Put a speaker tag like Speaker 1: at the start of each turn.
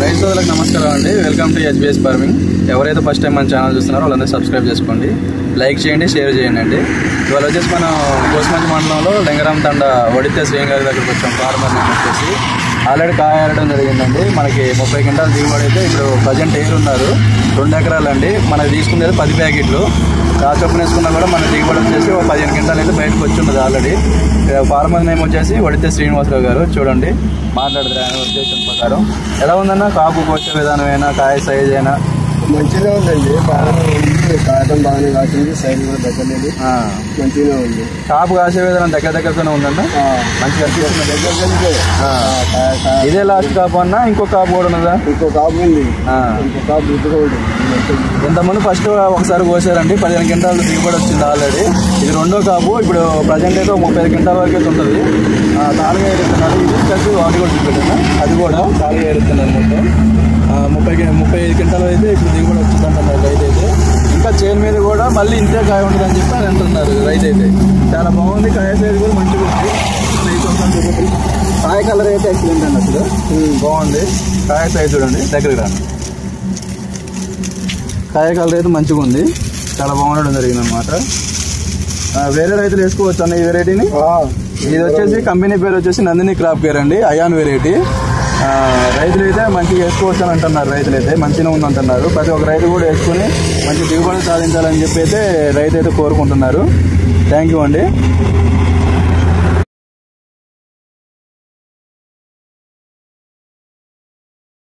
Speaker 1: రైతు సోదరులకు నమస్కారం అండి. Welcome to HBS farming. ఎవరైతే ఫస్ట్ టైం మన ఛానల్ చూస్తున్నారో వాళ్ళందరూ సబ్స్క్రైబ్ చేసుకోండి, లైక్ చేయండి, షేర్ చేయండి అండి. ఇవాళ వచ్చేసి మనం కోసమంచి మండలంలో లింగరాం తండ వడితే శ్రీగారి దగ్గరకు వచ్చాం. ఫార్మర్ వచ్చేసి ఆల్రెడీ కాయ ఆడడం జరిగిందండి. మనకి 30 క్వింటాలు దిగుబడి అయితే ఇప్పుడు ప్రజెంట్ ఎయిర్ ఉన్నారు. 2 ఎకరాలండి. మనకి తీసుకునేది 10 ప్యాకెట్లు. చొప్పున వేసుకున్నా కూడా మన దిగుబడి వచ్చేసి 15 క్వింటాలు అయితే బయటకు వచ్చి ఉన్నది ఆల్రెడీ. ఫార్మర్ నేమ్ వచ్చేసి వడితే శ్రీనివాసరావు గారు. చూడండి మాట్లాడతారు ఆయన ఉద్దేశం ప్రకారం. ఎలా ఉందన్న కాపు కోసే విధానం అయినా కాయ సైజ్ అయినా
Speaker 2: మంచిగా ఉందండి. బాగానే ఉంది, కాయటం బాగానే కాసింది, సైజ్ కూడా తగ్గలేదు, మంచిగా ఉంది.
Speaker 1: కాపు కాసే విధానం దగ్గరతోనే ఉందన్న, మంచిగా అనిపిస్తుంది. ఇదే లాస్ట్ కాపు అన్నా ఇంకో కాపు కూడా ఉన్నదా?
Speaker 2: ఇంకో కాపు ఉంది, ఇంకో కాపు కూడా ఉంది.
Speaker 1: ఇంతకుముందు ఫస్ట్ ఒకసారి కోసారండి, 15 క్వింటాలు దిగుబడి వచ్చింది ఆల్రెడీ. ఇది 2వ కాపు. ఇప్పుడు ప్రజెంట్ అయితే 35 క్వింటాల వరకు అయితే ఉంటుంది. తాలుగా ఏరుతున్నారు. ఇది కలిసి వాటి కూడా చూపెట్టాను, అది కూడా తాలుగా ఏరుతున్నారు. మొత్తం 35 క్వింటాలు అయితే ఇప్పుడు దిగుబడి వచ్చిందంటున్నారు రైతు అయితే. ఇంకా చేను మీద కూడా మళ్ళీ ఇంతే కాయ ఉంటుందని చెప్పి అని అంటున్నారు రైతు అయితే. చాలా బాగుంది, కాయ సైజ్ కూడా మంచిగా ఉంది. కాయ కలర్ అయితే ఎక్సలెంట్ అండి, అసలు బాగుంది. కాయ సైజ్ చూడండి, దగ్గరికి రాను. కాయ కలర్ అయితే మంచిగా ఉంది, చాలా బాగుండడం జరిగింది అనమాట. వేరే రైతులు వేసుకోవచ్చు అన్న ఈ వెరైటీని. ఇది వచ్చేసి కంపెనీ పేరు వచ్చేసి నందిని క్రాప్ కేర్ అండి, అయాన్ వెరైటీ. రైతులు అయితే మంచిగా వేసుకోవచ్చు అని అంటున్నారు. రైతులు అయితే మంచిగా ఉందంటున్నారు. ప్రతి ఒక్క రైతు కూడా వేసుకుని మంచి దిగుబడి సాధించాలని చెప్పి అయితే రైతు అయితే కోరుకుంటున్నారు. థ్యాంక్ యూ అండి.